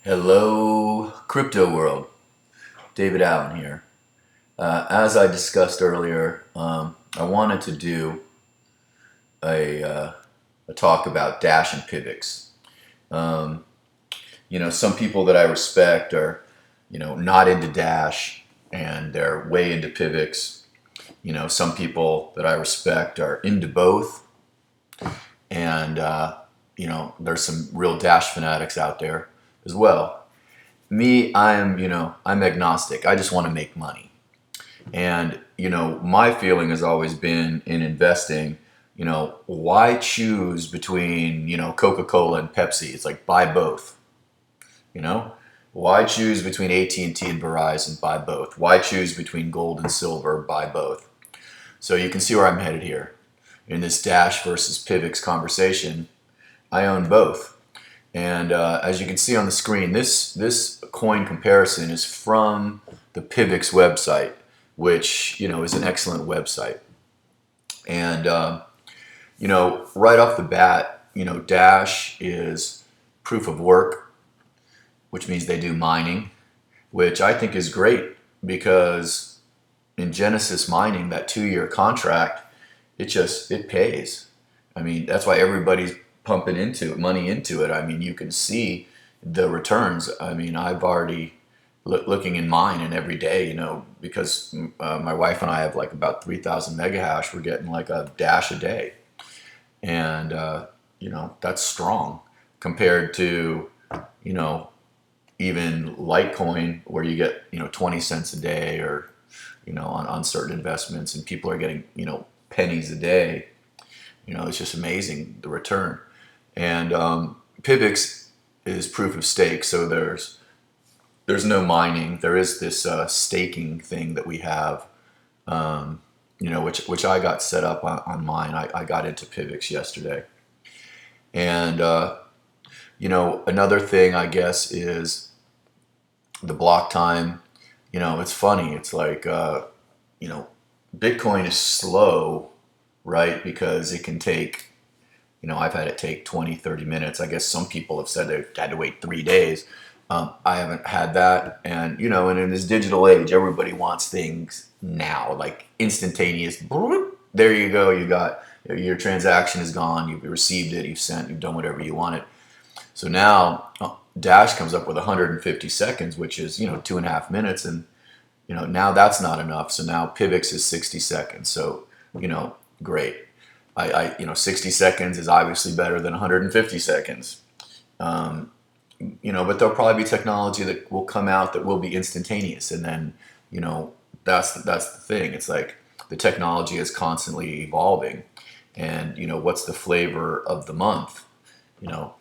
Hello, crypto world. David Allen here. As I discussed earlier, I wanted to do a, uh, a talk about Dash and PIVX. Um, some people that I respect are, not into Dash and they're way into PIVX. Some people that I respect are into both, and there's some real Dash fanatics out there as well. Me, I'm agnostic. I just want to make money. And, my feeling has always been in investing, why choose between, Coca-Cola and Pepsi? It's like buy both, you know? Why choose between AT&T and T and Verizon? Buy both. Why choose between gold and silver? Buy both. So you can see where I'm headed here. In this Dash versus PIVX conversation, I own both. And as you can see on the screen, this coin comparison is from the PIVX website, which is an excellent website. And right off the bat, Dash is proof of work, which means they do mining, which I think is great because in Genesis mining, that 2-year contract, it pays. I mean, that's why everybody's pumping into it, money into it. I mean, you can see the returns. I mean, I've already looking in mine and every day, because my wife and I have like about 3,000 mega hash. We're getting like a Dash a day, and that's strong compared to you know even Litecoin where you get 20 cents a day or on certain investments, and people are getting pennies a day. It's just amazing the return. And PIVX is proof of stake, so there's no mining. There is this staking thing that we have, which I got set up on mine. I got into PIVX yesterday, and another thing I guess is the block time. It's funny. It's like Bitcoin is slow, right? Because it can take, I've had it take 20, 30 minutes. I guess some people have said they've had to wait 3 days. I haven't had that. And in this digital age, everybody wants things now, like instantaneous. There you go. You got your transaction is gone. You've received it. You've sent. You've done whatever you wanted. So now Dash comes up with 150 seconds, which is 2.5 minutes, and now that's not enough. So now PIVX is 60 seconds. So great. 60 seconds is obviously better than 150 seconds. But there'll probably be technology that will come out that will be instantaneous, and then that's the thing. It's like the technology is constantly evolving, and what's the flavor of the month?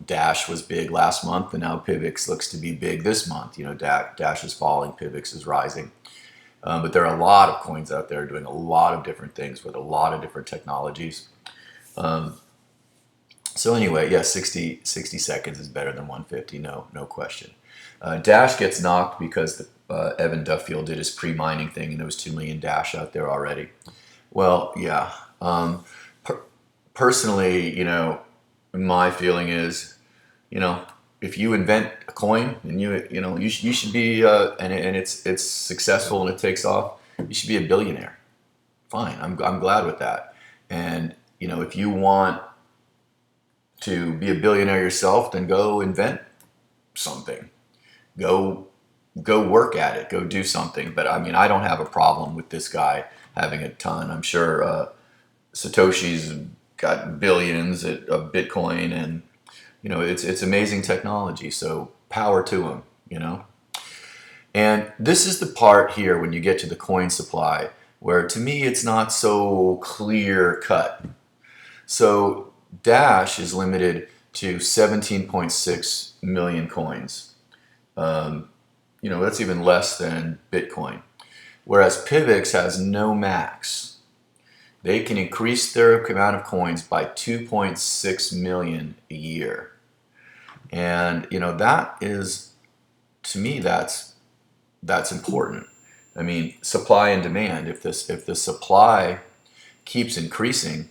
Dash was big last month, and now PIVX looks to be big this month. Dash is falling, PIVX is rising. But there are a lot of coins out there doing a lot of different things with a lot of different technologies. So anyway, yeah, 60 seconds is better than 150, no question. Dash gets knocked because Evan Duffield did his pre-mining thing, and there was 2 million Dash out there already. Well, yeah. Personally, my feeling is, if you invent a coin and you should be and it's successful and it takes off, you should be a billionaire. Fine, I'm glad with that. And if you want to be a billionaire yourself, then go invent something. Go work at it. Go do something. But I mean, I don't have a problem with this guy having a ton. I'm sure Satoshi's got billions of Bitcoin, and it's amazing technology. So power to him. And this is the part here when you get to the coin supply where to me it's not so clear cut. So Dash is limited to 17.6 million coins. That's even less than Bitcoin. Whereas PIVX has no max. They can increase their amount of coins by 2.6 million a year. And that is, to me, that's important. I mean, supply and demand. If the supply keeps increasing,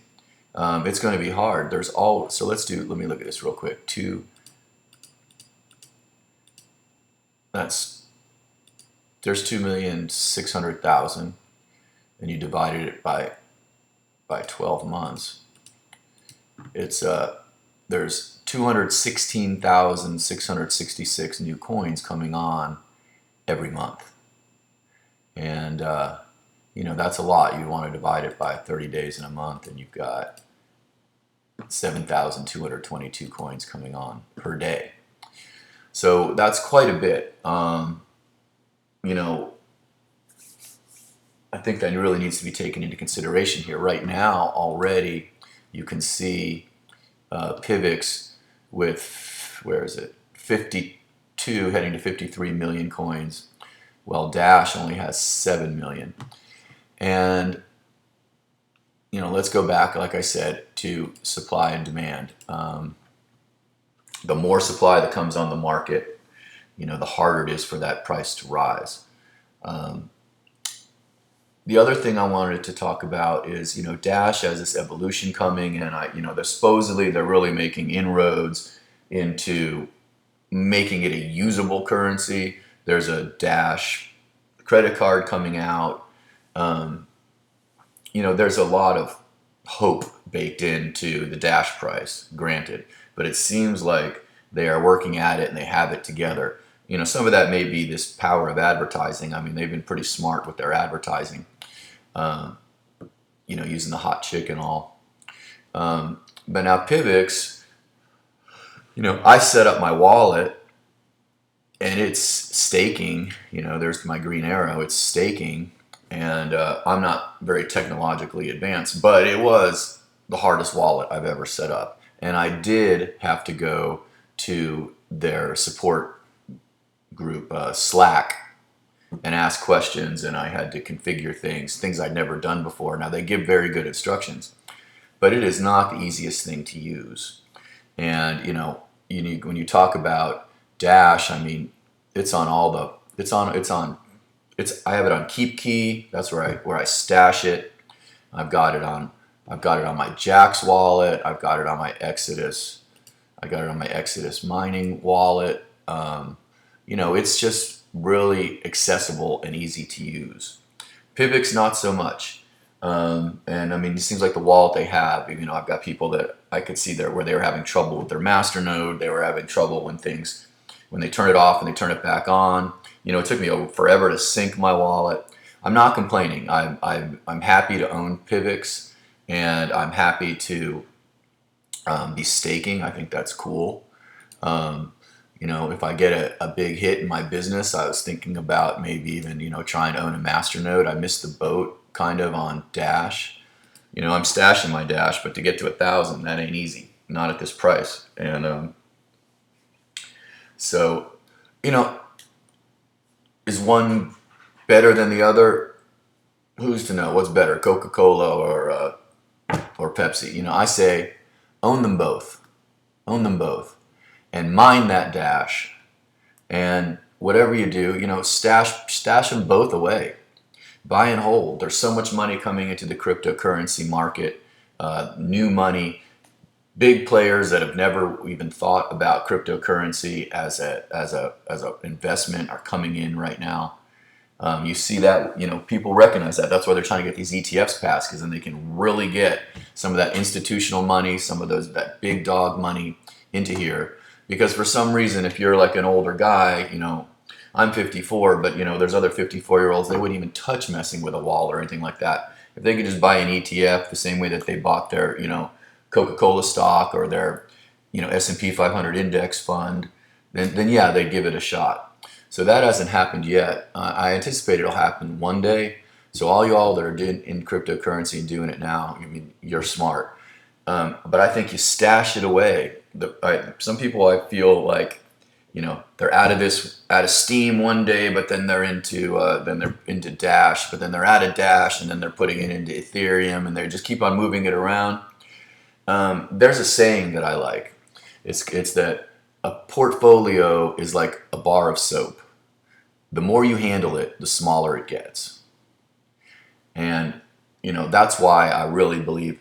it's going to be hard. So let me look at this real quick. there's 2,600,000, and you divided it by 12 months. It's there's 216,666 new coins coming on every month, and that's a lot. You want to divide it by 30 days in a month, and you've got 7,222 coins coming on per day. So that's quite a bit. I think that really needs to be taken into consideration here. Right now, already, you can see PIVX with, where is it, 52 heading to 53 million coins, while Dash only has 7 million. And let's go back, like I said, to supply and demand. The more supply that comes on the market, the harder it is for that price to rise. The other thing I wanted to talk about is, Dash has this evolution coming, and supposedly they're really making inroads into making it a usable currency. There's a Dash credit card coming out. There's a lot of hope baked into the Dash price, granted, but it seems like they are working at it and they have it together. Some of that may be this power of advertising. I mean, they've been pretty smart with their advertising, using the hot chick and all. But now PIVX, I set up my wallet and it's staking. There's my green arrow, it's staking. And I'm not very technologically advanced, but it was the hardest wallet I've ever set up. And I did have to go to their support group, Slack, and ask questions, and I had to configure things I'd never done before. Now, they give very good instructions, but it is not the easiest thing to use. And, when you talk about Dash, I mean, I have it on KeepKey. That's where I stash it. I've got it on my Jax wallet. I've got it on my Exodus. I got it on my Exodus mining wallet. It's just really accessible and easy to use. PIVX, not so much. And I mean, it seems like the wallet they have, I've got people that I could see there where they were having trouble with their masternode. They were having trouble when they turn it off and they turn it back on. It took me forever to sync my wallet. I'm not complaining. I'm happy to own PIVX, and I'm happy to be staking. I think that's cool. If I get a big hit in my business, I was thinking about maybe even, trying to own a masternode. I missed the boat kind of on Dash. I'm stashing my Dash, but to get to 1,000, that ain't easy. Not at this price. And so, is one better than the other? Who's to know? What's better, Coca-Cola or Pepsi? I say own them both. Own them both. And mine that Dash. And whatever you do, stash them both away. Buy and hold. There's so much money coming into the cryptocurrency market, new money. Big players that have never even thought about cryptocurrency as a investment are coming in right now. You see that, people recognize that. That's why they're trying to get these ETFs passed, because then they can really get some of that institutional money, some of that big dog money into here. Because for some reason, if you're like an older guy, I'm 54, but there's other 54-year-olds, they wouldn't even touch messing with a wallet or anything like that. If they could just buy an ETF the same way that they bought their, Coca-Cola stock or their, S&P 500 index fund, then yeah, they'd give it a shot. So that hasn't happened yet. I anticipate it'll happen one day. So all y'all that are in cryptocurrency and doing it now, you're smart. But I think you stash it away. Some people, I feel like, they're out of Steam one day, but then they're into Dash, but then they're out of Dash, and then they're putting it into Ethereum, and they just keep on moving it around. There's a saying that I like. It's that a portfolio is like a bar of soap. The more you handle it, the smaller it gets. And that's why I really believe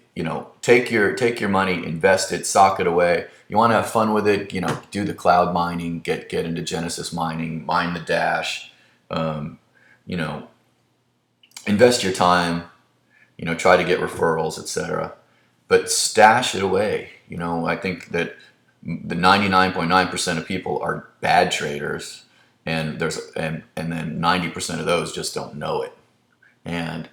take your money, invest it, sock it away. You want to have fun with it, do the cloud mining, get into Genesis mining, mine the Dash, you know, invest your time, try to get referrals, etc. But stash it away. I think that the 99.9% of people are bad traders, and then 90% of those just don't know it. And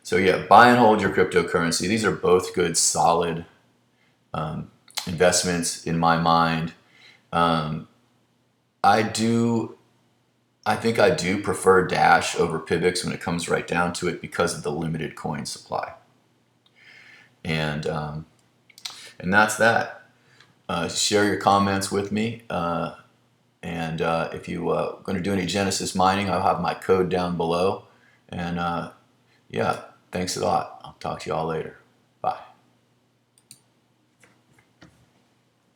so yeah, buy and hold your cryptocurrency. These are both good, solid investments in my mind. I think I do prefer Dash over PIVX when it comes right down to it because of the limited coin supply. And that's that. Share your comments with me. And if you are going to do any Genesis mining, I'll have my code down below. And yeah, thanks a lot. I'll talk to you all later.